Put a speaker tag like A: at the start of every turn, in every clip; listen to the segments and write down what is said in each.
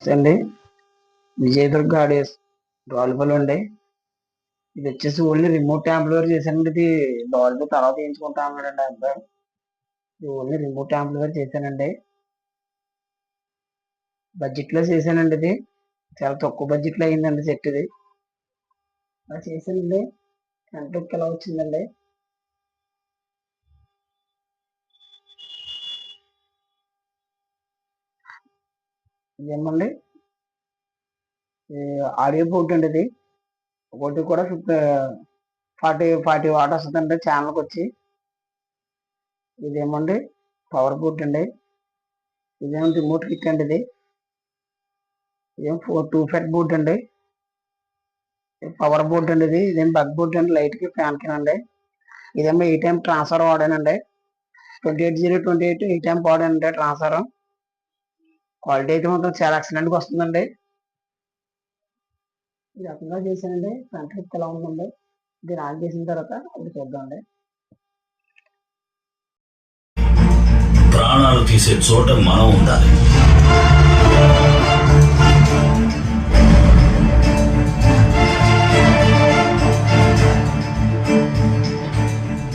A: అండి విజయదుర్గ ఆడియోస్ డాల్బుల్ అండి. ఇది వచ్చేసి ఓన్లీ రిమోట్ యాంప్లిఫైర్ చేశానండి. ఇది డాల్బు తర్వాత వేయించుకుంటా అన్నాడండి ఆ అబ్బాయి. ఇది ఓన్లీ రిమోట్ యాంప్లిఫైర్ చేశానండి. బడ్జెట్ లో చేశానండి. ఇది చాలా తక్కువ బడ్జెట్ లో అయిందండి సెట్. ఇది అలా చేశానండి. ఫ్రంట్ లుక్ ఎలా వచ్చిందండి. ఇదేమండి ఆడియో పోర్ట్ అండి. ఇది ఒకటి కూడా 40 వాట్ వస్తుందండి ఛానల్కి వచ్చి. ఇదేమండి పవర్ పోర్ట్ అండి. ఇదేమో రిమోట్ కిక్ అండి. ఇదేమో 2 ఫెట్ బోర్డ్ అండి. పవర్ బోర్డ్ అండి. ఇదేం బగ్ బోర్డ్ అండి. లైట్ కి ఫ్యాన్ కి అండి. ఇదేమో 8 amp ట్రాన్స్ఫర్ వాడానండి. 28028 8 amp వాడానండి ట్రాన్స్ఫర్. క్వాలిటీ అయితే మాత్రం చాలా ఎక్సలెంట్ గా వస్తుందండి. ఈ రకంగా చేశానండి. ఫ్రంట్ లుక్ ఎలా ఉందండి. దీన్ని ఆన్ చేసిన తర్వాత అప్పుడు చూద్దామండి.
B: ప్రాణాలు తీసే చోట మనం ఉండాలి.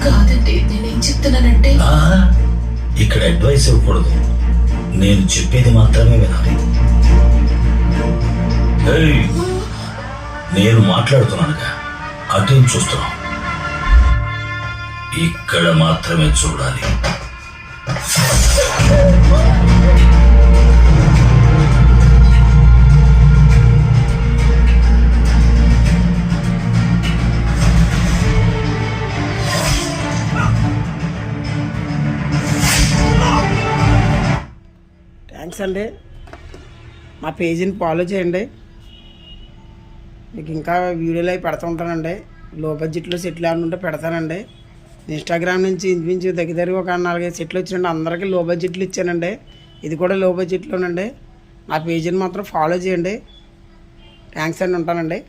C: కాదండి, నేనేం చెప్తున్నానంటే
B: ఇక్కడ అడ్వైస్ ఇవ్వకూడదు, నేను చెప్పేది మాత్రమే వినాలి. నేను మాట్లాడుతున్నానుగా, అటేం చూస్తున్నాం, ఇక్కడ మాత్రమే చూడాలి.
A: థ్యాంక్స్ అండి. మా పేజీని ఫాలో చేయండి. మీకు ఇంకా వీడియోలు అవి పెడతా ఉంటానండి. లో బడ్జెట్లో సెట్లు ఏమైనా ఉంటే పెడతానండి. ఇన్స్టాగ్రామ్ నుంచి ఇంచుమించు దగ్గర ఒక 4-5 సెట్లు వచ్చినండి. అందరికీ లో బడ్జెట్లు ఇచ్చానండి. ఇది కూడా లో బడ్జెట్లోనండి. నా పేజీని మాత్రం ఫాలో చేయండి. థ్యాంక్స్ అండి. ఉంటానండి.